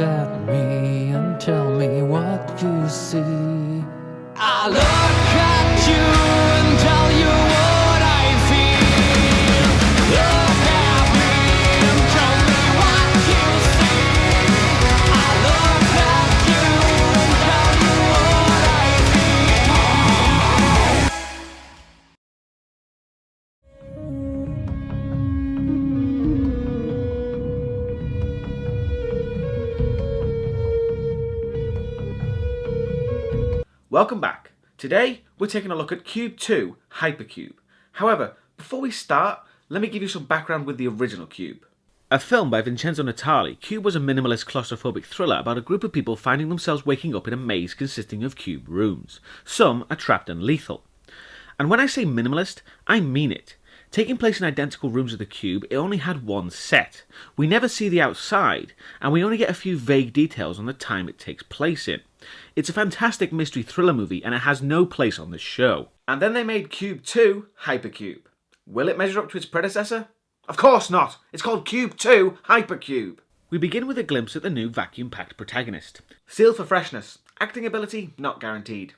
at me and tell me what you see. I look at you and tell you what I feel. Look at me and tell me what you see. I look at you and tell you what I Welcome back. Today we're taking a look at Cube 2, Hypercube. However, before we start, let me give you some background with the original Cube. A film by Vincenzo Natali, Cube was a minimalist claustrophobic thriller about a group of people finding themselves waking up in a maze consisting of cube rooms. Some are trapped and lethal. And when I say minimalist, I mean it. Taking place in identical rooms of the Cube, it only had one set. We never see the outside, and we only get a few vague details on the time it takes place in. It's a fantastic mystery thriller movie, and it has no place on this show. And then they made Cube 2, Hypercube. Will it measure up to its predecessor? Of course not! It's called Cube 2, Hypercube. We begin with a glimpse at the new vacuum-packed protagonist. Sealed for freshness. Acting ability, not guaranteed.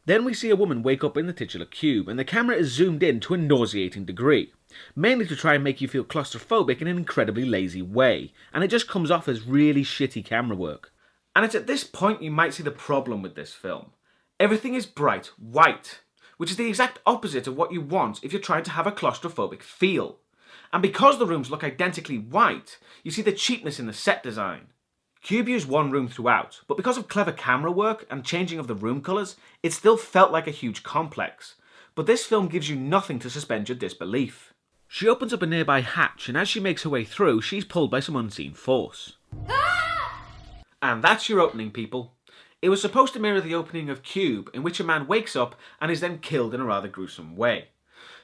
Then we see a woman wake up in the titular cube, and the camera is zoomed in to a nauseating degree. Mainly to try and make you feel claustrophobic in an incredibly lazy way, and it just comes off as really shitty camera work. And it's at this point you might see the problem with this film. Everything is bright white, which is the exact opposite of what you want if you're trying to have a claustrophobic feel. And because the rooms look identically white, you see the cheapness in the set design. Cube used one room throughout, but because of clever camera work and changing of the room colours, it still felt like a huge complex. But this film gives you nothing to suspend your disbelief. She opens up a nearby hatch, and as she makes her way through, she's pulled by some unseen force. And that's your opening, people. It was supposed to mirror the opening of Cube, in which a man wakes up and is then killed in a rather gruesome way.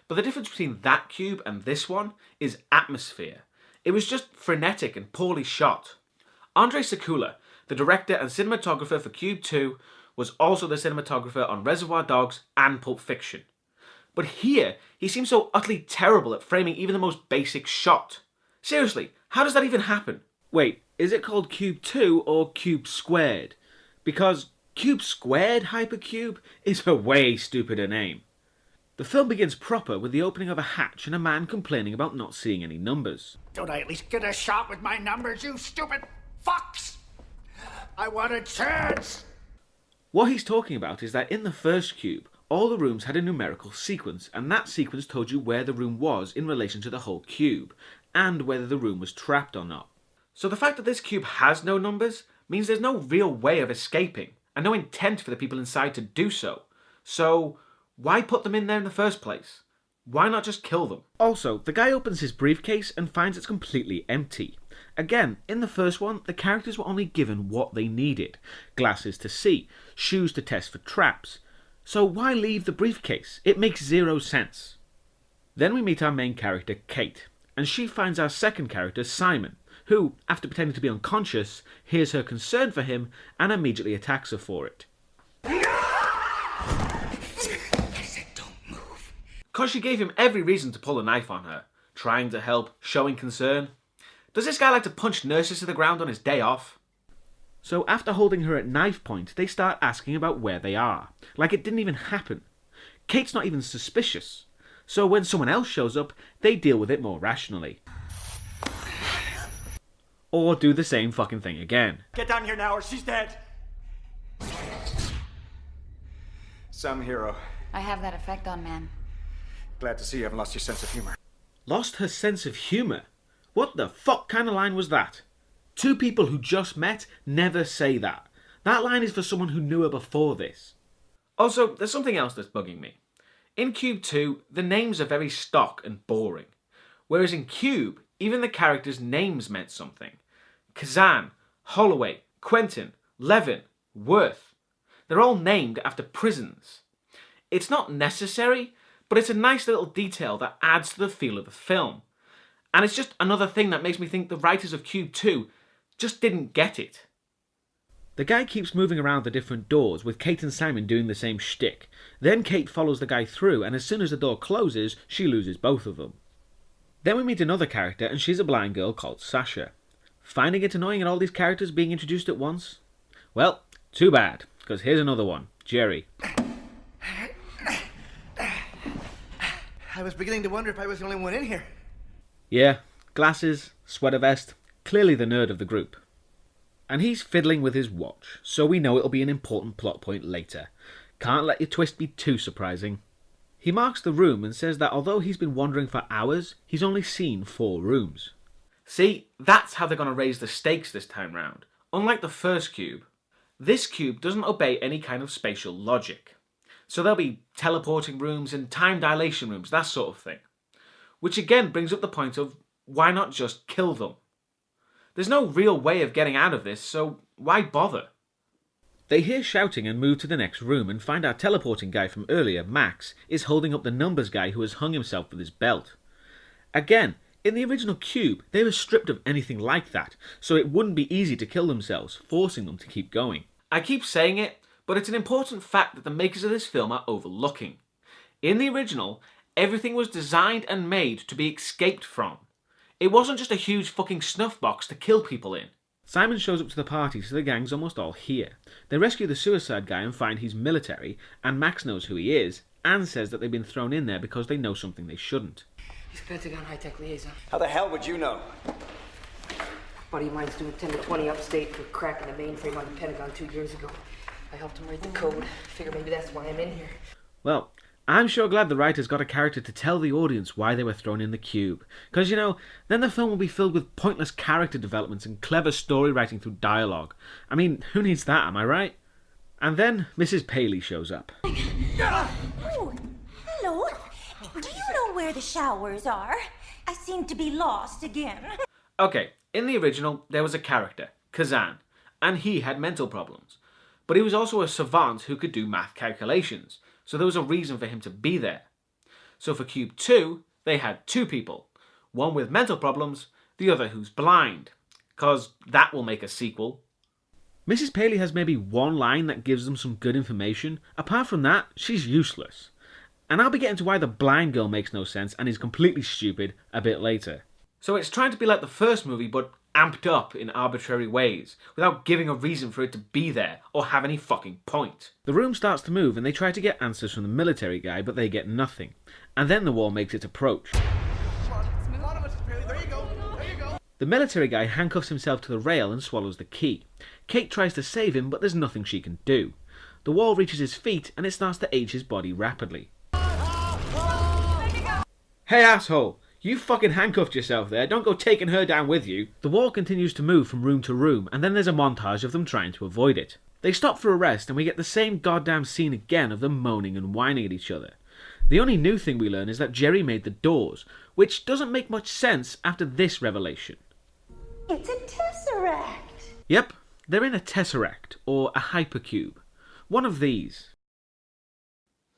But the difference between that Cube and this one is atmosphere. It was just frenetic and poorly shot. Andrei Sekula, the director and cinematographer for Cube 2, was also the cinematographer on Reservoir Dogs and Pulp Fiction. But here, he seems so utterly terrible at framing even the most basic shot. Seriously, how does that even happen? Wait, is it called Cube 2 or Cube Squared? Because Cube Squared Hypercube is a way stupider name. The film begins proper with the opening of a hatch and a man complaining about not seeing any numbers. Don't I at least get a shot with my numbers, you stupid fucks? I want a chance! What he's talking about is that in the first Cube, all the rooms had a numerical sequence, and that sequence told you where the room was in relation to the whole cube, and whether the room was trapped or not. So the fact that this cube has no numbers means there's no real way of escaping, and no intent for the people inside to do so. So why put them in there in the first place? Why not just kill them? Also, the guy opens his briefcase and finds it's completely empty. Again, in the first one, the characters were only given what they needed. Glasses to see, shoes to test for traps. So why leave the briefcase? It makes zero sense. Then we meet our main character, Kate, and she finds our second character, Simon, who, after pretending to be unconscious, hears her concern for him and immediately attacks her for it. Because she gave him every reason to pull a knife on her. Trying to help, showing concern. Does this guy like to punch nurses to the ground on his day off? So after holding her at knife point, they start asking about where they are. Like it didn't even happen. Kate's not even suspicious. So when someone else shows up, they deal with it more rationally. Or do the same fucking thing again. Get down here now or she's dead! Some hero. I have that effect on man. Glad to see you haven't lost your sense of humor. Lost her sense of humour? What the fuck kind of line was that? Two people who just met never say that. That line is for someone who knew her before this. Also, there's something else that's bugging me. In Cube 2, the names are very stock and boring. Whereas in Cube, even the characters' names meant something. Kazan, Holloway, Quentin, Levin, Worth. They're all named after prisons. It's not necessary, but it's a nice little detail that adds to the feel of the film. And it's just another thing that makes me think the writers of Cube 2 just didn't get it. The guy keeps moving around the different doors, with Kate and Simon doing the same shtick. Then Kate follows the guy through, and as soon as the door closes, she loses both of them. Then we meet another character, and she's a blind girl called Sasha. Finding it annoying at all these characters being introduced at once? Well, too bad, because here's another one, Jerry. I was beginning to wonder if I was the only one in here. Yeah, glasses, sweater vest, clearly the nerd of the group. And he's fiddling with his watch, so we know it'll be an important plot point later. Can't let your twist be too surprising. He marks the room and says that although he's been wandering for hours, he's only seen 4 rooms. See, that's how they're going to raise the stakes this time round. Unlike the first cube, this cube doesn't obey any kind of spatial logic. So there'll be teleporting rooms and time dilation rooms, that sort of thing. Which again brings up the point of, why not just kill them? There's no real way of getting out of this, so why bother? They hear shouting and move to the next room and find our teleporting guy from earlier, Max, is holding up the numbers guy who has hung himself with his belt. Again, in the original cube, they were stripped of anything like that, so it wouldn't be easy to kill themselves, forcing them to keep going. I keep saying it, but it's an important fact that the makers of this film are overlooking. In the original, everything was designed and made to be escaped from. It wasn't just a huge fucking snuff box to kill people in. Simon shows up to the party, so the gang's almost all here. They rescue the suicide guy and find he's military, and Max knows who he is, and says that they've been thrown in there because they know something they shouldn't. He's Pentagon high-tech liaison. How the hell would you know? Buddy of mine's doing 10 to 20 upstate for cracking the mainframe on the Pentagon 2 years ago. I helped him write the code. Figure maybe that's why I'm in here. Well, I'm sure glad the writers got a character to tell the audience why they were thrown in the cube. Because, you know, then the film will be filled with pointless character developments and clever story writing through dialogue. I mean, who needs that, am I right? And then Mrs. Paley shows up. Oh, hello. Do you know where the showers are? I seem to be lost again. Okay, in the original, there was a character, Kazan, and he had mental problems. But he was also a savant who could do math calculations, so there was a reason for him to be there. So for Cube 2, they had 2 people, one with mental problems, the other who's blind, because that will make a sequel. Mrs. Paley has maybe one line that gives them some good information. Apart from that, she's useless. And I'll be getting to why the blind girl makes no sense and is completely stupid a bit later. So it's trying to be like the first movie, but amped up in arbitrary ways, without giving a reason for it to be there, or have any fucking point. The room starts to move and they try to get answers from the military guy, but they get nothing. And then the wall makes its approach. The military guy handcuffs himself to the rail and swallows the key. Kate tries to save him, but there's nothing she can do. The wall reaches his feet and it starts to age his body rapidly. Hey asshole! You fucking handcuffed yourself there, don't go taking her down with you. The wall continues to move from room to room, and then there's a montage of them trying to avoid it. They stop for a rest, and we get the same goddamn scene again of them moaning and whining at each other. The only new thing we learn is that Jerry made the doors, which doesn't make much sense after this revelation. It's a tesseract. Yep, they're in a tesseract, or a hypercube. One of these.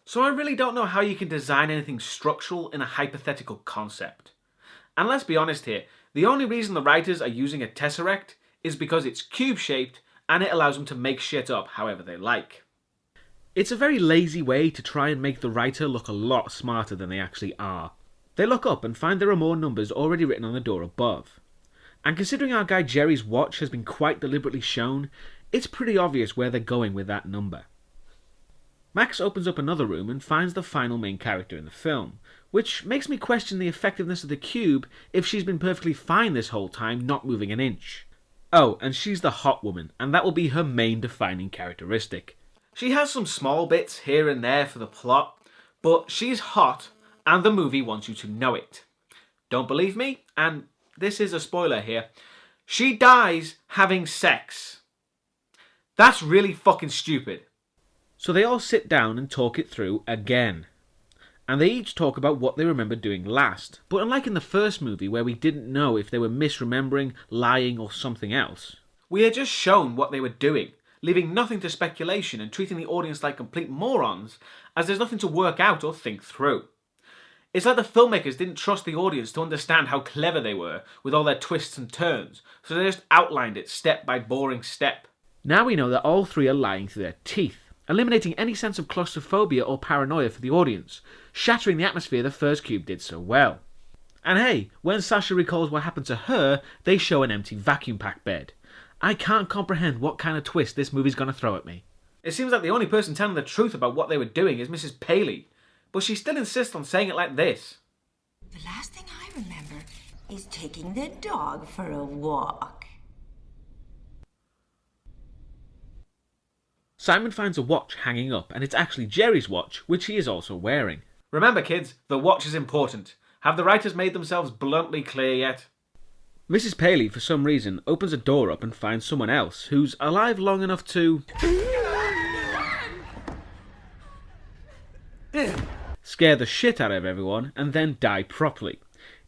So I really don't know how you can design anything structural in a hypothetical concept. And let's be honest here, the only reason the writers are using a tesseract is because it's cube-shaped and it allows them to make shit up however they like. It's a very lazy way to try and make the writer look a lot smarter than they actually are. They look up and find there are more numbers already written on the door above. And considering our guy Jerry's watch has been quite deliberately shown, it's pretty obvious where they're going with that number. Max opens up another room and finds the final main character in the film, which makes me question the effectiveness of the cube if she's been perfectly fine this whole time, not moving an inch. Oh, and she's the hot woman, and that will be her main defining characteristic. She has some small bits here and there for the plot, but she's hot, and the movie wants you to know it. Don't believe me? And this is a spoiler here. She dies having sex. That's really fucking stupid. So they all sit down and talk it through again. And they each talk about what they remember doing last. But unlike in the first movie where we didn't know if they were misremembering, lying or something else, we are just shown what they were doing, leaving nothing to speculation and treating the audience like complete morons as there's nothing to work out or think through. It's like the filmmakers didn't trust the audience to understand how clever they were with all their twists and turns, so they just outlined it step by boring step. Now we know that all 3 are lying through their teeth, eliminating any sense of claustrophobia or paranoia for the audience, shattering the atmosphere the first cube did so well. And hey, when Sasha recalls what happened to her, they show an empty vacuum pack bed. I can't comprehend what kind of twist this movie's gonna throw at me. It seems like the only person telling the truth about what they were doing is Mrs. Paley, but she still insists on saying it like this. The last thing I remember is taking the dog for a walk. Simon finds a watch hanging up, and it's actually Jerry's watch, which he is also wearing. Remember kids, the watch is important. Have the writers made themselves bluntly clear yet? Mrs. Paley, for some reason, opens a door up and finds someone else who's alive long enough to scare the shit out of everyone and then die properly.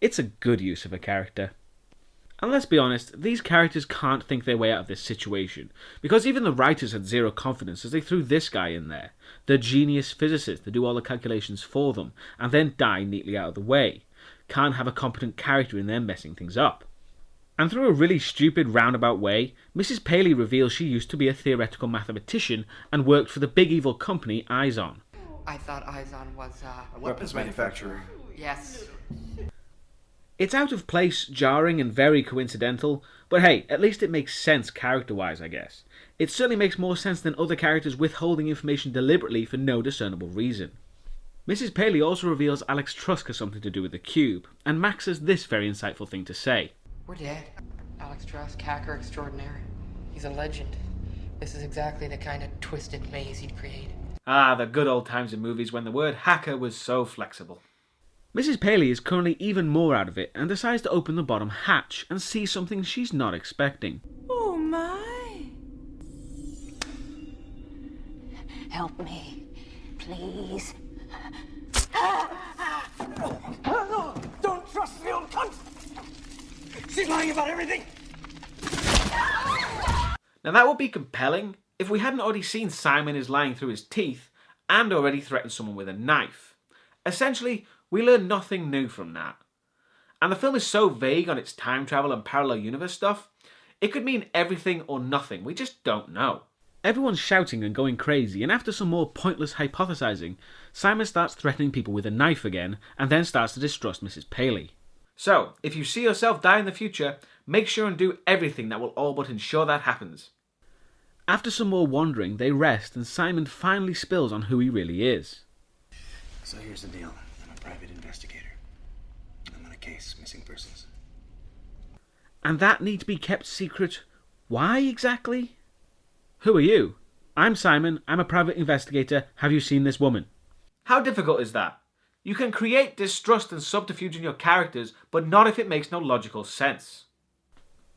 It's a good use of a character. And let's be honest, these characters can't think their way out of this situation, because even the writers had zero confidence as they threw this guy in there, the genius physicist to do all the calculations for them, and then die neatly out of the way. Can't have a competent character in there messing things up. And through a really stupid roundabout way, Mrs. Paley reveals she used to be a theoretical mathematician and worked for the big evil company Izon. I thought Izon was, A weapons manufacturer. yes. It's out of place, jarring, and very coincidental, but hey, at least it makes sense character-wise, I guess. It certainly makes more sense than other characters withholding information deliberately for no discernible reason. Mrs. Paley also reveals Alex Trusk has something to do with the cube, and Max has this very insightful thing to say. We're dead. Alex Trusk, hacker extraordinaire. He's a legend. This is exactly the kind of twisted maze he'd create. Ah, the good old times in movies when the word hacker was so flexible. Mrs. Paley is currently even more out of it and decides to open the bottom hatch and see something she's not expecting. Oh my! Help me, please. Don't trust the old cunt! She's lying about everything! Now that would be compelling if we hadn't already seen Simon is lying through his teeth and already threatened someone with a knife. Essentially, we learn nothing new from that. And the film is so vague on its time travel and parallel universe stuff, it could mean everything or nothing, we just don't know. Everyone's shouting and going crazy, and after some more pointless hypothesizing, Simon starts threatening people with a knife again, and then starts to distrust Mrs. Paley. So, if you see yourself die in the future, make sure and do everything that will all but ensure that happens. After some more wandering, they rest, and Simon finally spills on who he really is. So here's the deal. I'm a private investigator. I'm on a case, missing persons. And that need to be kept secret. Why exactly? Who are you? I'm Simon. I'm a private investigator. Have you seen this woman? How difficult is that? You can create distrust and subterfuge in your characters, but not if it makes no logical sense.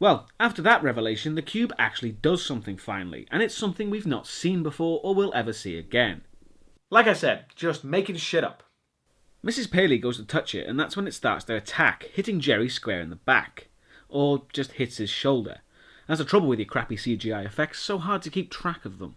Well, after that revelation, the cube actually does something finally, and it's something we've not seen before or will ever see again. Like I said, just making shit up. Mrs. Paley goes to touch it, and that's when it starts their attack, hitting Jerry square in the back. Or just hits his shoulder. That's the trouble with your crappy CGI effects, so hard to keep track of them.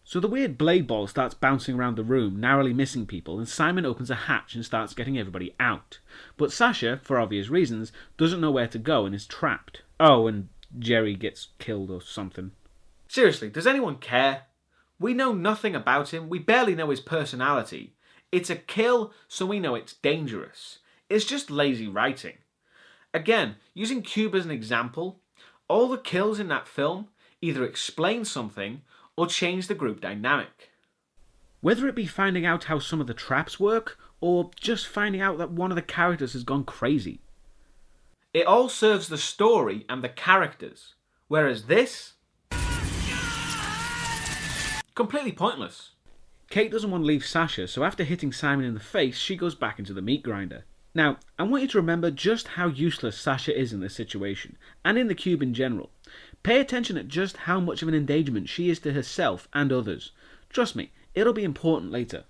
So the weird blade ball starts bouncing around the room, narrowly missing people, and Simon opens a hatch and starts getting everybody out. But Sasha, for obvious reasons, doesn't know where to go and is trapped. Oh, and Jerry gets killed or something. Seriously, does anyone care? We know nothing about him, we barely know his personality. It's a kill, so we know it's dangerous. It's just lazy writing. Again, using Cube as an example, all the kills in that film either explain something or change the group dynamic. Whether it be finding out how some of the traps work, or just finding out that one of the characters has gone crazy. It all serves the story and the characters, whereas this... completely pointless. Kate doesn't want to leave Sasha, so after hitting Simon in the face, she goes back into the meat grinder. Now, I want you to remember just how useless Sasha is in this situation, and in the cube in general. Pay attention at just how much of an endangerment she is to herself and others. Trust me, it'll be important later.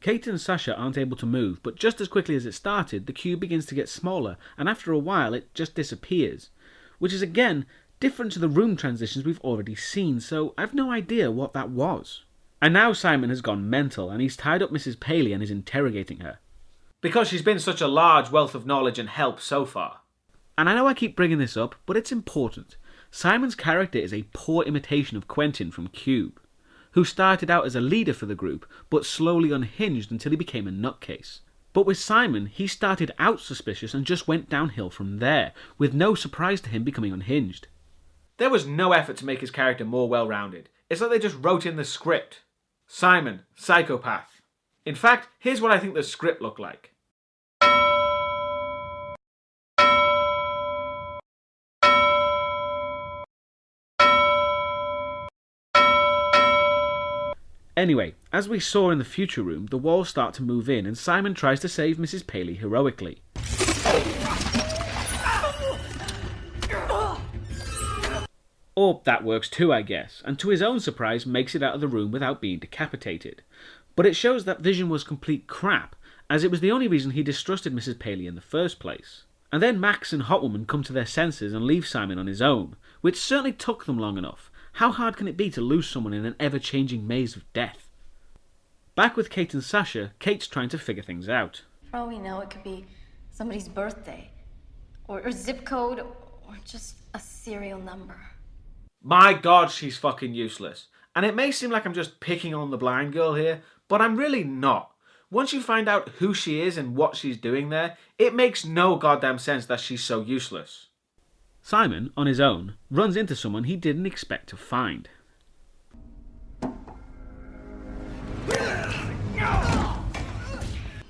Kate and Sasha aren't able to move, but just as quickly as it started, the cube begins to get smaller, and after a while it just disappears. Which is again, different to the room transitions we've already seen, so I've no idea what that was. And now Simon has gone mental, and he's tied up Mrs. Paley and is interrogating her. Because she's been such a large wealth of knowledge and help so far. And I know I keep bringing this up, but it's important. Simon's character is a poor imitation of Quentin from Cube, who started out as a leader for the group, but slowly unhinged until he became a nutcase. But with Simon, he started out suspicious and just went downhill from there, with no surprise to him becoming unhinged. There was no effort to make his character more well-rounded. It's like they just wrote in the script. Simon, psychopath. In fact, here's what I think the script looked like. Anyway, as we saw in the future room, the walls start to move in and Simon tries to save Mrs. Paley heroically. Or that works too, I guess, and to his own surprise makes it out of the room without being decapitated. But it shows that Vision was complete crap, as it was the only reason he distrusted Mrs. Paley in the first place. And then Max and Hotwoman come to their senses and leave Simon on his own, which certainly took them long enough. How hard can it be to lose someone in an ever-changing maze of death? Back with Kate and Sasha, Kate's trying to figure things out. For all we know, it could be somebody's birthday, or zip code, or just a serial number. My god, she's fucking useless. And it may seem like I'm just picking on the blind girl here, but I'm really not. Once you find out who she is and what she's doing there, it makes no goddamn sense that she's so useless. Simon, on his own, runs into someone he didn't expect to find.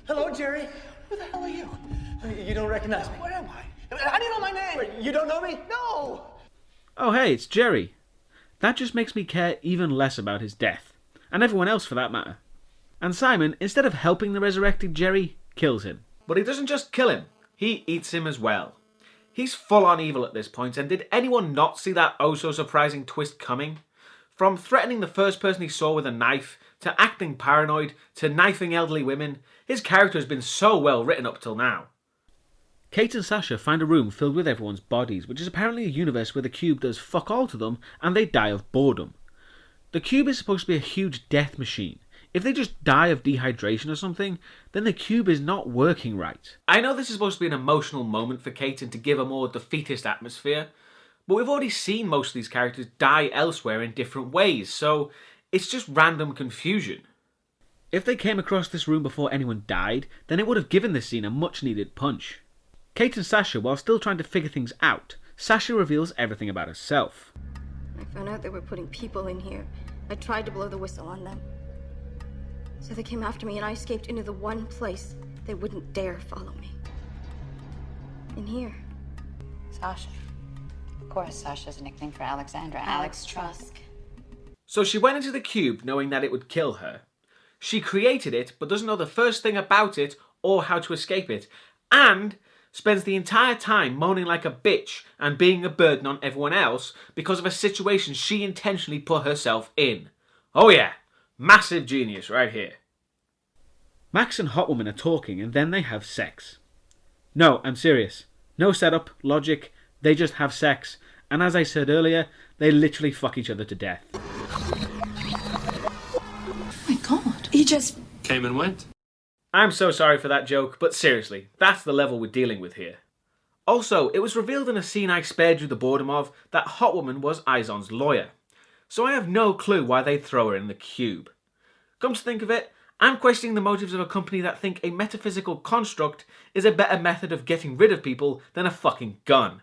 Hello, Jerry. Who the hell are you? You don't recognize me. Where am I? How do you know my name? Wait, you don't know me? No! Oh hey, it's Jerry. That just makes me care even less about his death. And everyone else for that matter. And Simon, instead of helping the resurrected Jerry, kills him. But he doesn't just kill him, he eats him as well. He's full on evil at this point, and did anyone not see that oh so surprising twist coming? From threatening the first person he saw with a knife, to acting paranoid, to knifing elderly women, his character has been so well written up till now. Kate and Sasha find a room filled with everyone's bodies, which is apparently a universe where the cube does fuck all to them, and they die of boredom. The cube is supposed to be a huge death machine. If they just die of dehydration or something, then the cube is not working right. I know this is supposed to be an emotional moment for Kate and to give a more defeatist atmosphere, but we've already seen most of these characters die elsewhere in different ways, so it's just random confusion. If they came across this room before anyone died, then it would have given this scene a much needed punch. Kate and Sasha, while still trying to figure things out, Sasha reveals everything about herself. I found out they were putting people in here. I tried to blow the whistle on them. So they came after me and I escaped into the one place they wouldn't dare follow me. In here. Sasha. Of course, Sasha's a nickname for Alexandra. Alex Trusk. So she went into the cube knowing that it would kill her. She created it, but doesn't know the first thing about it or how to escape it. And spends the entire time moaning like a bitch and being a burden on everyone else because of a situation she intentionally put herself in. Oh yeah, massive genius right here. Max and Hotwoman are talking and then they have sex. No, I'm serious. No setup, logic, they just have sex. And as I said earlier, they literally fuck each other to death. Oh my god. He just came and went. I'm so sorry for that joke, but seriously, that's the level we're dealing with here. Also, it was revealed in a scene I spared you the boredom of that Hotwoman was Izon's lawyer. So I have no clue why they'd throw her in the cube. Come to think of it, I'm questioning the motives of a company that think a metaphysical construct is a better method of getting rid of people than a fucking gun.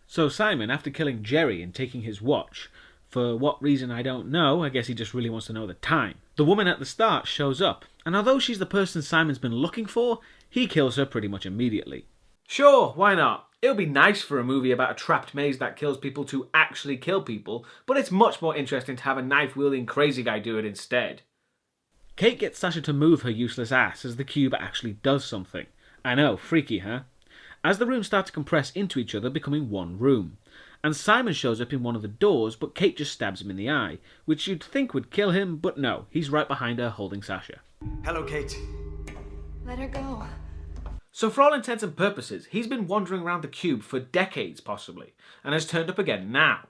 So Simon, after killing Jerry and taking his watch, for what reason I don't know, I guess he just really wants to know the time. The woman at the start shows up, and although she's the person Simon's been looking for, he kills her pretty much immediately. Sure, why not? It would be nice for a movie about a trapped maze that kills people to actually kill people, but it's much more interesting to have a knife-wielding crazy guy do it instead. Kate gets Sasha to move her useless ass as the cube actually does something. I know, freaky, huh? As the rooms start to compress into each other, becoming one room. And Simon shows up in one of the doors, but Kate just stabs him in the eye, which you'd think would kill him, but no, he's right behind her holding Sasha. Hello, Kate. Let her go. So for all intents and purposes, he's been wandering around the cube for decades possibly, and has turned up again now.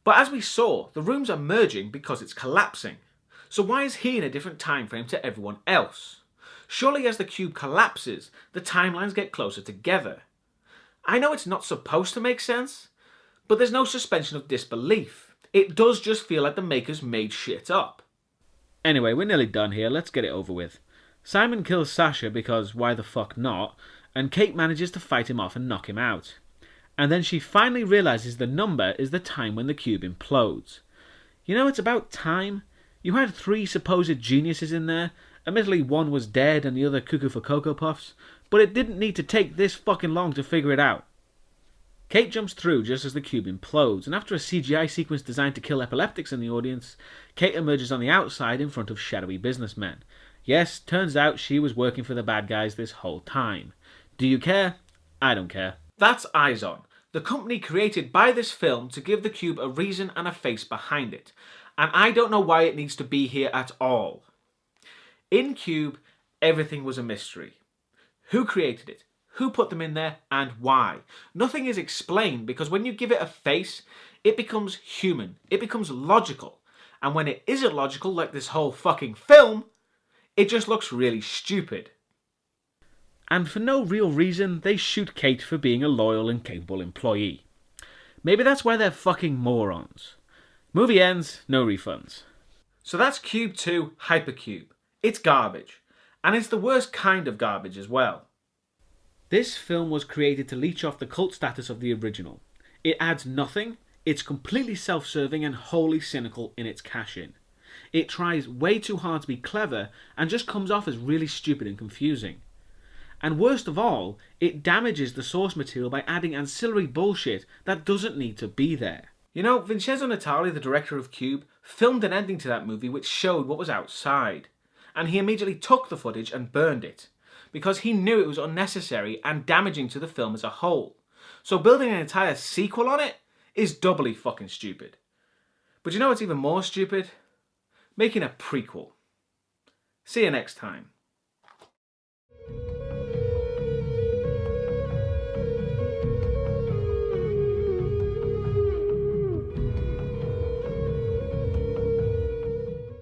But as we saw, the rooms are merging because it's collapsing. So why is he in a different time frame to everyone else? Surely as the cube collapses, the timelines get closer together. I know it's not supposed to make sense, but there's no suspension of disbelief. It does just feel like the makers made shit up. Anyway, we're nearly done here, let's get it over with. Simon kills Sasha because why the fuck not, and Kate manages to fight him off and knock him out. And then she finally realizes the number is the time when the cube implodes. You know, it's about time. You had 3 supposed geniuses in there. Admittedly, one was dead and the other cuckoo for Cocoa Puffs, but it didn't need to take this fucking long to figure it out. Kate jumps through just as the cube implodes, and after a CGI sequence designed to kill epileptics in the audience, Kate emerges on the outside in front of shadowy businessmen. Yes, turns out she was working for the bad guys this whole time. Do you care? I don't care. That's Izon, the company created by this film to give the cube a reason and a face behind it. And I don't know why it needs to be here at all. In Cube, everything was a mystery. Who created it? Who put them in there? And why? Nothing is explained because when you give it a face, it becomes human. It becomes logical. And when it isn't logical, like this whole fucking film, it just looks really stupid. And for no real reason, they shoot Kate for being a loyal and capable employee. Maybe that's why they're fucking morons. Movie ends, no refunds. So that's Cube 2 Hypercube. It's garbage. And it's the worst kind of garbage as well. This film was created to leech off the cult status of the original. It adds nothing, it's completely self-serving and wholly cynical in its cash-in. It tries way too hard to be clever and just comes off as really stupid and confusing. And worst of all, it damages the source material by adding ancillary bullshit that doesn't need to be there. You know, Vincenzo Natali, the director of Cube, filmed an ending to that movie which showed what was outside. And he immediately took the footage and burned it, because he knew it was unnecessary and damaging to the film as a whole. So building an entire sequel on it is doubly fucking stupid. But you know what's even more stupid? Making a prequel. See you next time.